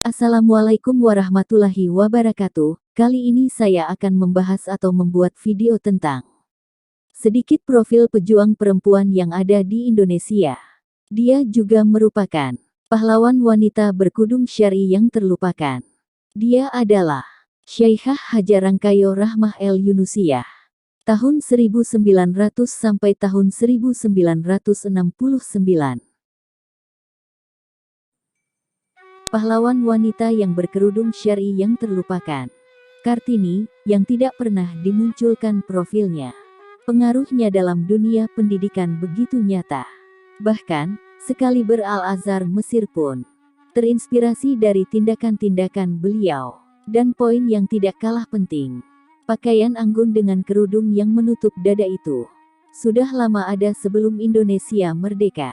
Assalamualaikum warahmatullahi wabarakatuh. Kali ini saya akan membahas atau membuat video tentang sedikit profil pejuang perempuan yang ada di Indonesia. Dia juga merupakan pahlawan wanita berkudung syar'i yang terlupakan. Dia adalah Syekhah Haja Rangkayo Rahmah El Yunusiyah. Tahun 1900 sampai tahun 1969. Pahlawan wanita yang berkerudung syar'i yang terlupakan. Kartini, yang tidak pernah dimunculkan profilnya. Pengaruhnya dalam dunia pendidikan begitu nyata. Bahkan, sekaliber Al-Azhar Mesir pun terinspirasi dari tindakan-tindakan beliau. Dan poin yang tidak kalah penting, pakaian anggun dengan kerudung yang menutup dada itu sudah lama ada sebelum Indonesia merdeka.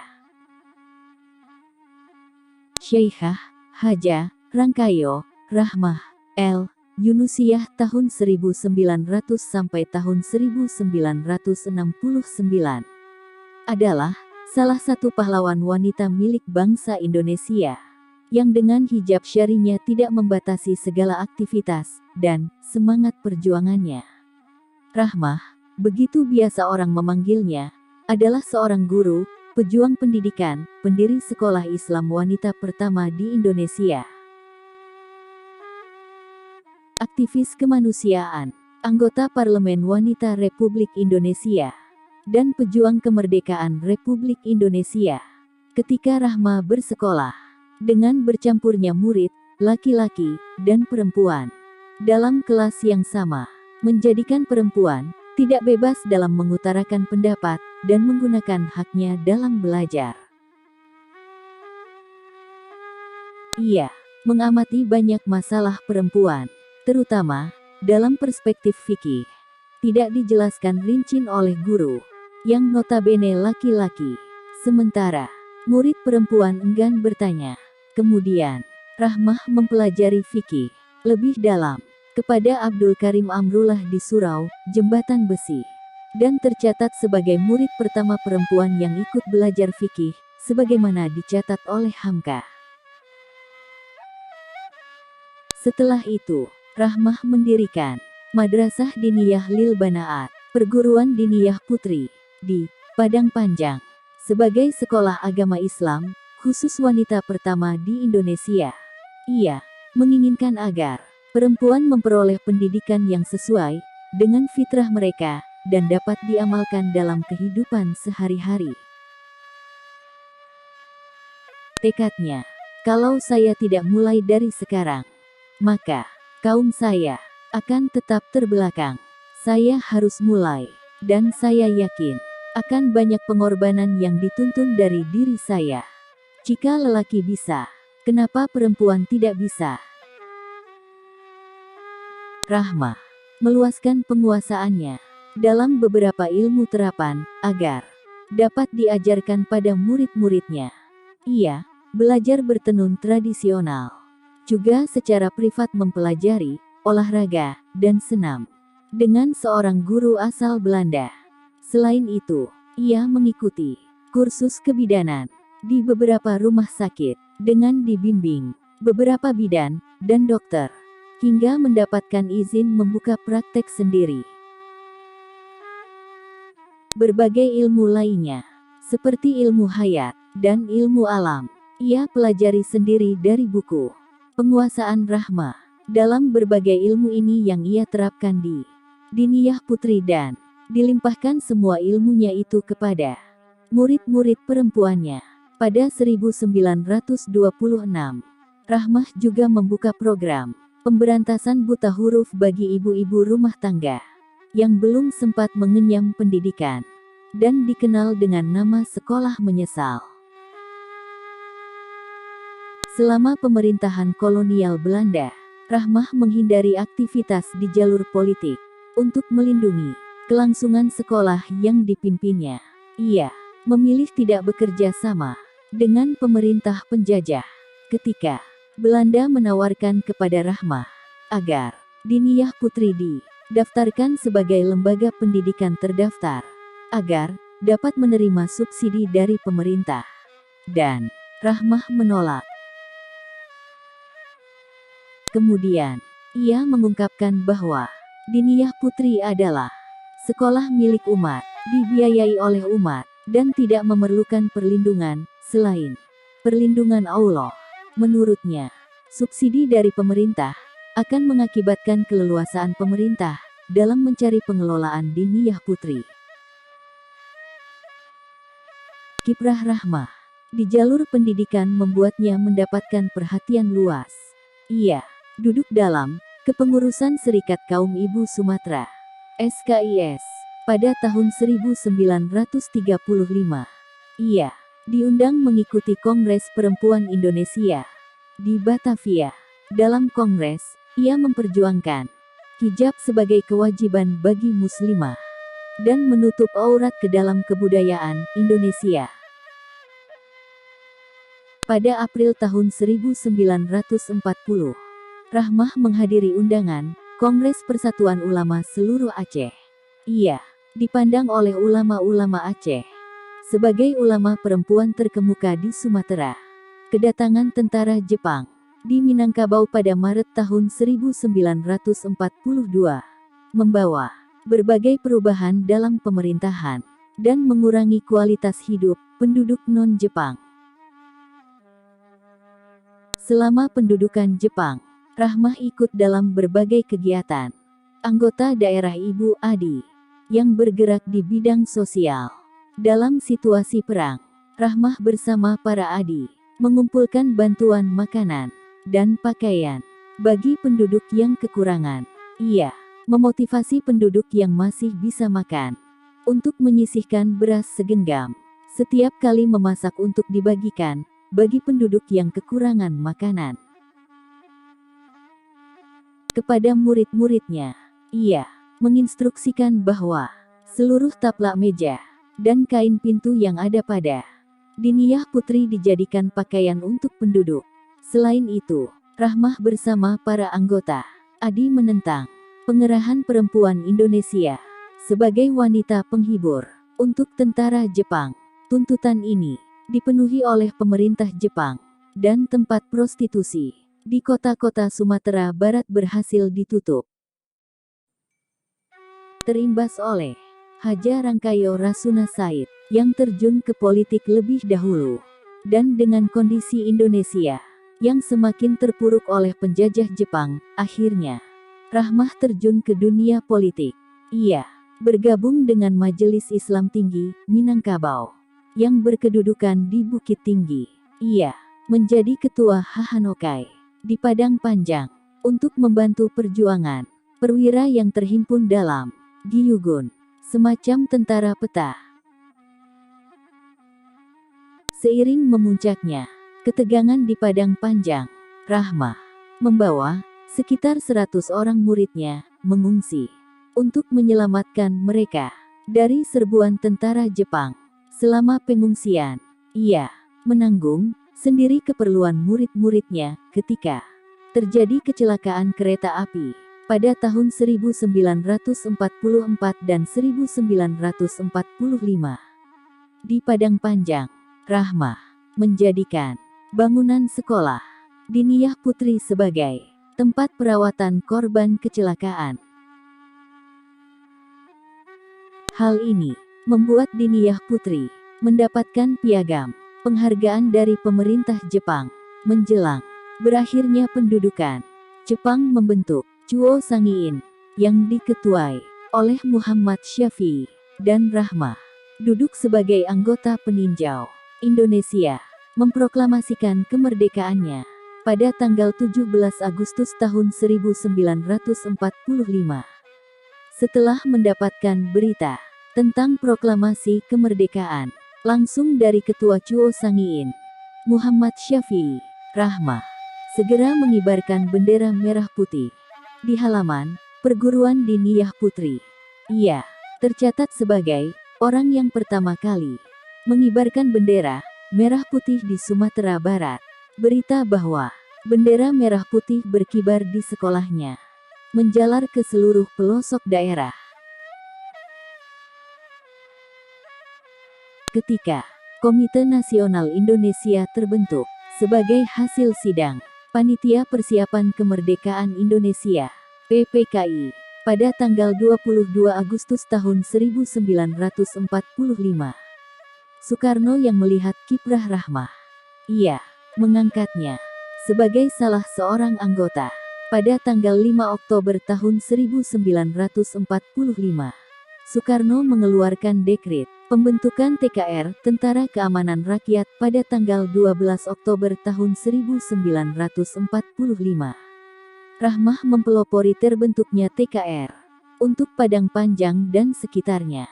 Syekhah Haja Rangkayo Rahmah El Yunusiyah tahun 1900 sampai tahun 1969 adalah salah satu pahlawan wanita milik bangsa Indonesia yang dengan hijab syar'inya tidak membatasi segala aktivitas dan semangat perjuangannya. Rahmah, begitu biasa orang memanggilnya, adalah seorang guru, pejuang pendidikan, pendiri sekolah Islam wanita pertama di Indonesia. Aktivis kemanusiaan, anggota Parlemen Wanita Republik Indonesia, dan pejuang kemerdekaan Republik Indonesia. Ketika Rahmah bersekolah, dengan bercampurnya murid, laki-laki, dan perempuan, dalam kelas yang sama, menjadikan perempuan tidak bebas dalam mengutarakan pendapat dan menggunakan haknya dalam belajar. Ia mengamati banyak masalah perempuan, terutama dalam perspektif fikih. Tidak dijelaskan rinci oleh guru, yang notabene laki-laki. Sementara, murid perempuan enggan bertanya. Kemudian, Rahmah mempelajari fikih lebih dalam kepada Abdul Karim Amrullah di Surau, Jembatan Besi, dan tercatat sebagai murid pertama perempuan yang ikut belajar fikih, sebagaimana dicatat oleh Hamka. Setelah itu, Rahmah mendirikan Madrasah Diniyah Lil Banaat, perguruan diniyah putri, di Padang Panjang, sebagai sekolah agama Islam, khusus wanita pertama di Indonesia. Ia menginginkan agar perempuan memperoleh pendidikan yang sesuai dengan fitrah mereka dan dapat diamalkan dalam kehidupan sehari-hari. Tekadnya, kalau saya tidak mulai dari sekarang, maka kaum saya akan tetap terbelakang. Saya harus mulai, dan saya yakin akan banyak pengorbanan yang dituntun dari diri saya. Jika lelaki bisa, kenapa perempuan tidak bisa? Rahmah meluaskan penguasaannya dalam beberapa ilmu terapan agar dapat diajarkan pada murid-muridnya. Ia belajar bertenun tradisional, juga secara privat mempelajari olahraga dan senam dengan seorang guru asal Belanda. Selain itu, ia mengikuti kursus kebidanan di beberapa rumah sakit dengan dibimbing beberapa bidan dan dokter, hingga mendapatkan izin membuka praktek sendiri. Berbagai ilmu lainnya, seperti ilmu hayat dan ilmu alam, ia pelajari sendiri dari buku. Penguasaan Rahmah dalam berbagai ilmu ini yang ia terapkan di Diniyah Putri dan dilimpahkan semua ilmunya itu kepada murid-murid perempuannya. Pada 1926, Rahmah juga membuka program pemberantasan buta huruf bagi ibu-ibu rumah tangga yang belum sempat mengenyam pendidikan, dan dikenal dengan nama Sekolah Menyesal. Selama pemerintahan kolonial Belanda, Rahmah menghindari aktivitas di jalur politik untuk melindungi kelangsungan sekolah yang dipimpinnya. Ia memilih tidak bekerja sama dengan pemerintah penjajah. Ketika Belanda menawarkan kepada Rahmah agar Diniyah Putri didaftarkan sebagai lembaga pendidikan terdaftar, agar dapat menerima subsidi dari pemerintah, dan Rahmah menolak. Kemudian, ia mengungkapkan bahwa Diniyah Putri adalah sekolah milik umat, dibiayai oleh umat, dan tidak memerlukan perlindungan selain perlindungan Allah. Menurutnya, subsidi dari pemerintah akan mengakibatkan keleluasaan pemerintah dalam mencari pengelolaan Diniyah Putri. Kiprah Rahmah di jalur pendidikan membuatnya mendapatkan perhatian luas. Ia duduk dalam Kepengurusan Serikat Kaum Ibu Sumatera (SKIS) pada tahun 1935. Ia diundang mengikuti Kongres Perempuan Indonesia di Batavia. Dalam kongres, ia memperjuangkan hijab sebagai kewajiban bagi muslimah dan menutup aurat ke dalam kebudayaan Indonesia. Pada April tahun 1940, Rahmah menghadiri undangan Kongres Persatuan Ulama Seluruh Aceh. Ia dipandang oleh ulama-ulama Aceh sebagai ulama perempuan terkemuka di Sumatera. Kedatangan tentara Jepang di Minangkabau pada Maret tahun 1942 membawa berbagai perubahan dalam pemerintahan dan mengurangi kualitas hidup penduduk non-Jepang. Selama pendudukan Jepang, Rahmah ikut dalam berbagai kegiatan. Anggota daerah Ibu Adi yang bergerak di bidang sosial. Dalam situasi perang, Rahmah bersama para Adi mengumpulkan bantuan makanan dan pakaian bagi penduduk yang kekurangan. Ia memotivasi penduduk yang masih bisa makan untuk menyisihkan beras segenggam setiap kali memasak untuk dibagikan bagi penduduk yang kekurangan makanan. Kepada murid-muridnya, ia menginstruksikan bahwa seluruh taplak meja dan kain pintu yang ada pada Diniyah Putri dijadikan pakaian untuk penduduk. Selain itu, Rahmah bersama para anggota Adi menentang pengerahan perempuan Indonesia sebagai wanita penghibur untuk tentara Jepang. Tuntutan ini dipenuhi oleh pemerintah Jepang, dan tempat prostitusi di kota-kota Sumatera Barat berhasil ditutup. Terimbas oleh Haja Rangkayo Rasuna Said yang terjun ke politik lebih dahulu, dan dengan kondisi Indonesia yang semakin terpuruk oleh penjajah Jepang, akhirnya Rahmah terjun ke dunia politik. Ia bergabung dengan Majelis Islam Tinggi Minangkabau yang berkedudukan di Bukit Tinggi. Ia menjadi ketua Hahanokai di Padang Panjang untuk membantu perjuangan perwira yang terhimpun dalam Giyugun, semacam tentara peta. Seiring memuncaknya ketegangan di Padang Panjang, Rahmah membawa sekitar 100 orang muridnya mengungsi untuk menyelamatkan mereka dari serbuan tentara Jepang. Selama pengungsian, ia menanggung sendiri keperluan murid-muridnya ketika terjadi kecelakaan kereta api pada tahun 1944 dan 1945. Di Padang Panjang, Rahmah menjadikan bangunan sekolah Diniyah Putri sebagai tempat perawatan korban kecelakaan. Hal ini membuat Diniyah Putri mendapatkan piagam penghargaan dari pemerintah Jepang. Menjelang berakhirnya pendudukan, Jepang membentuk Chuo Sangiin yang diketuai oleh Muhammad Syafi'i, dan Rahmah duduk sebagai anggota peninjau. Indonesia memproklamasikan kemerdekaannya pada tanggal 17 Agustus tahun 1945. Setelah mendapatkan berita tentang proklamasi kemerdekaan langsung dari Ketua Chuo Sangiin, Muhammad Syafi'i, Rahmah segera mengibarkan bendera merah putih di halaman perguruan Diniyah Putri. Ia tercatat sebagai orang yang pertama kali mengibarkan bendera merah putih di Sumatera Barat. Berita bahwa bendera merah putih berkibar di sekolahnya menjalar ke seluruh pelosok daerah. Ketika Komite Nasional Indonesia terbentuk sebagai hasil sidang Panitia Persiapan Kemerdekaan Indonesia, PPKI, pada tanggal 22 Agustus tahun 1945. Soekarno yang melihat kiprah Rahmah. Ia mengangkatnya sebagai salah seorang anggota. Pada tanggal 5 Oktober tahun 1945, Soekarno mengeluarkan dekret pembentukan TKR Tentara Keamanan Rakyat pada tanggal 12 Oktober tahun 1945. Rahmah mempelopori terbentuknya TKR untuk Padang Panjang dan sekitarnya.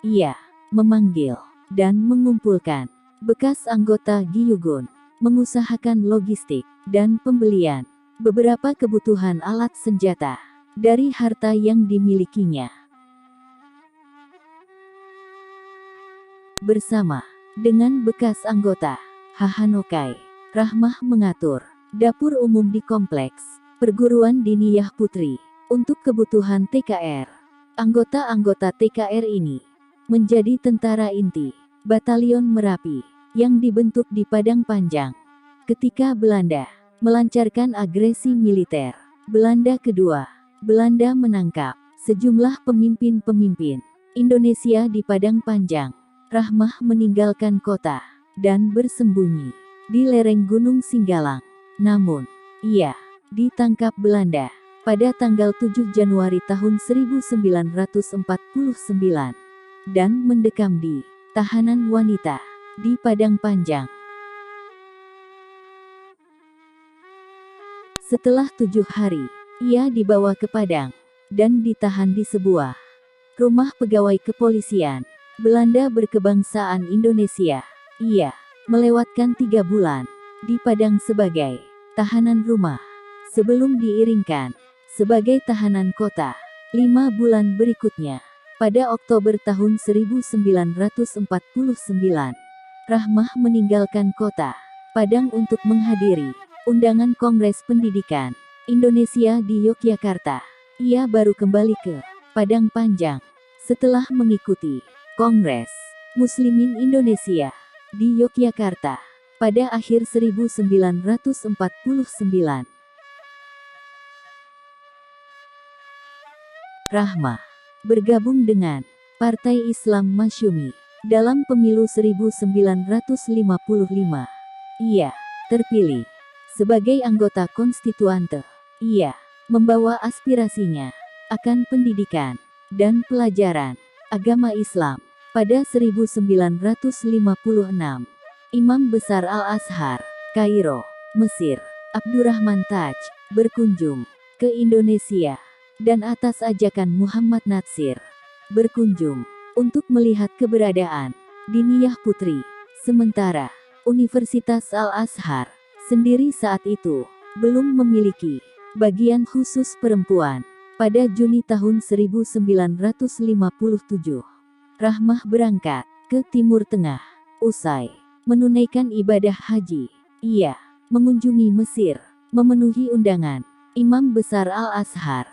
Ia memanggil dan mengumpulkan bekas anggota Giyugun, mengusahakan logistik dan pembelian beberapa kebutuhan alat senjata dari harta yang dimilikinya. Bersama dengan bekas anggota Hahanokai, Rahmah mengatur dapur umum di kompleks Perguruan Diniyah Putri untuk kebutuhan TKR. Anggota-anggota TKR ini menjadi tentara inti Batalion Merapi yang dibentuk di Padang Panjang ketika Belanda melancarkan agresi militer Belanda kedua. Belanda menangkap sejumlah pemimpin-pemimpin Indonesia di Padang Panjang. Rahmah meninggalkan kota dan bersembunyi di lereng Gunung Singgalang. Namun, ia ditangkap Belanda pada tanggal 7 Januari tahun 1949 dan mendekam di tahanan wanita di Padang Panjang. Setelah 7 hari, ia dibawa ke Padang dan ditahan di sebuah rumah pegawai kepolisian Belanda berkebangsaan Indonesia. Ia melewatkan 3 bulan di Padang sebagai tahanan rumah sebelum diiringkan sebagai tahanan kota. 5 bulan berikutnya, pada Oktober tahun 1949, Rahmah meninggalkan kota Padang untuk menghadiri undangan Kongres Pendidikan Indonesia di Yogyakarta. Ia baru kembali ke Padang Panjang setelah mengikuti Kongres Muslimin Indonesia di Yogyakarta pada akhir 1949. Rahmah bergabung dengan Partai Islam Masyumi dalam pemilu 1955. Ia terpilih sebagai anggota konstituante. Ia membawa aspirasinya akan pendidikan dan pelajaran agama Islam. Pada 1956, Imam Besar Al-Azhar, Kairo, Mesir, Abdurrahman Taj, berkunjung ke Indonesia, dan atas ajakan Muhammad Natsir, berkunjung untuk melihat keberadaan Diniyah Putri. Sementara Universitas Al-Azhar sendiri saat itu belum memiliki bagian khusus perempuan. Pada Juni tahun 1957, Rahmah berangkat ke Timur Tengah. Usai menunaikan ibadah haji, ia mengunjungi Mesir, memenuhi undangan Imam Besar Al-Azhar.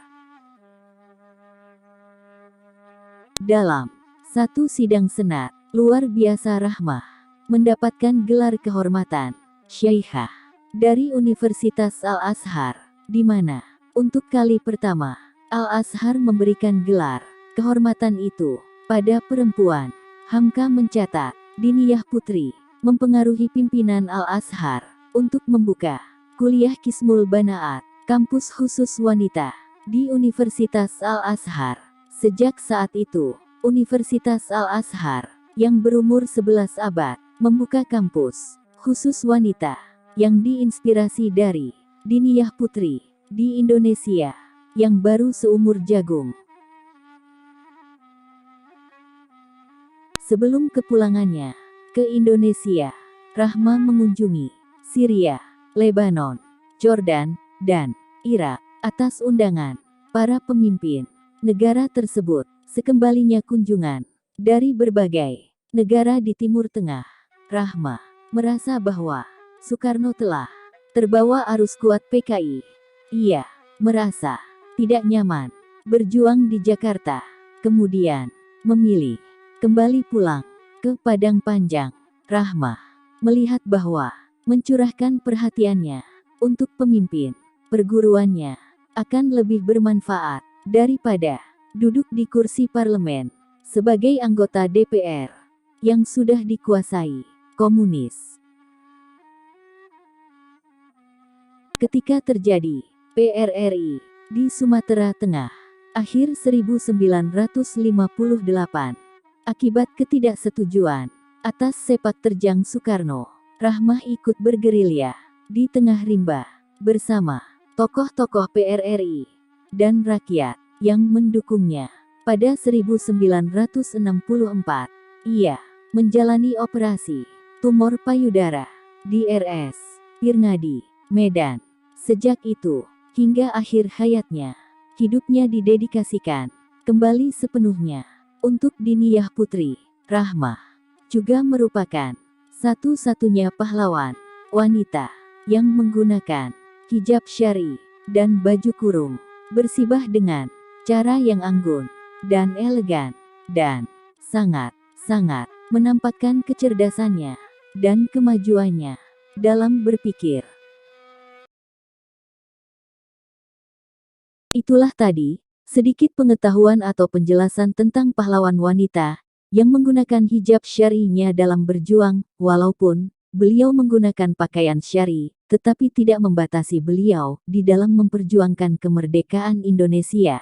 Dalam satu sidang senat luar biasa, Rahmah mendapatkan gelar kehormatan Syaikhah dari Universitas Al-Azhar, di mana untuk kali pertama Al-Azhar memberikan gelar kehormatan itu pada perempuan. Hamka mencatat, Diniyah Putri mempengaruhi pimpinan Al-Azhar untuk membuka kuliah Qismul Banaat, kampus khusus wanita, di Universitas Al-Azhar. Sejak saat itu, Universitas Al-Azhar yang berumur 11 abad membuka kampus khusus wanita yang diinspirasi dari Diniyah Putri di Indonesia yang baru seumur jagung. Sebelum kepulangannya ke Indonesia, Rahmah mengunjungi Syria, Lebanon, Jordan, dan Irak atas undangan para pemimpin negara tersebut. Sekembalinya kunjungan dari berbagai negara di Timur Tengah, Rahmah merasa bahwa Soekarno telah terbawa arus kuat PKI. Ia merasa tidak nyaman berjuang di Jakarta, kemudian memilih kembali pulang ke Padang Panjang. Rahmah melihat bahwa mencurahkan perhatiannya untuk pemimpin perguruannya akan lebih bermanfaat daripada duduk di kursi parlemen sebagai anggota DPR yang sudah dikuasai komunis. Ketika terjadi PRRI di Sumatera Tengah akhir 1958, akibat ketidaksetujuan atas sepak terjang Soekarno, Rahmah ikut bergerilya di tengah rimba bersama tokoh-tokoh PRRI dan rakyat yang mendukungnya. Pada 1964, ia menjalani operasi tumor payudara di RS Pirngadi, Medan. Sejak itu, hingga akhir hayatnya, hidupnya didedikasikan kembali sepenuhnya untuk Diniyah Putri. Rahmah juga merupakan satu-satunya pahlawan wanita yang menggunakan hijab syar'i dan baju kurung, bersibah dengan cara yang anggun dan elegan, dan sangat menampakkan kecerdasannya dan kemajuannya dalam berpikir. Itulah tadi sedikit pengetahuan atau penjelasan tentang pahlawan wanita yang menggunakan hijab syar'inya dalam berjuang, walaupun beliau menggunakan pakaian syar'i, tetapi tidak membatasi beliau di dalam memperjuangkan kemerdekaan Indonesia.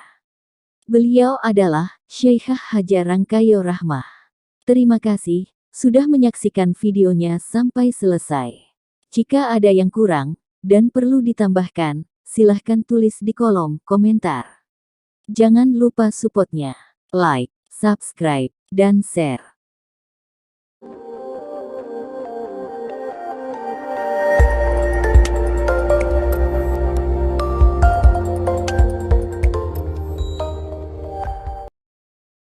Beliau adalah Syekhah Hajar Rangkayo Rahmah. Terima kasih sudah menyaksikan videonya sampai selesai. Jika ada yang kurang dan perlu ditambahkan, silahkan tulis di kolom komentar. Jangan lupa supportnya, like, subscribe, dan share.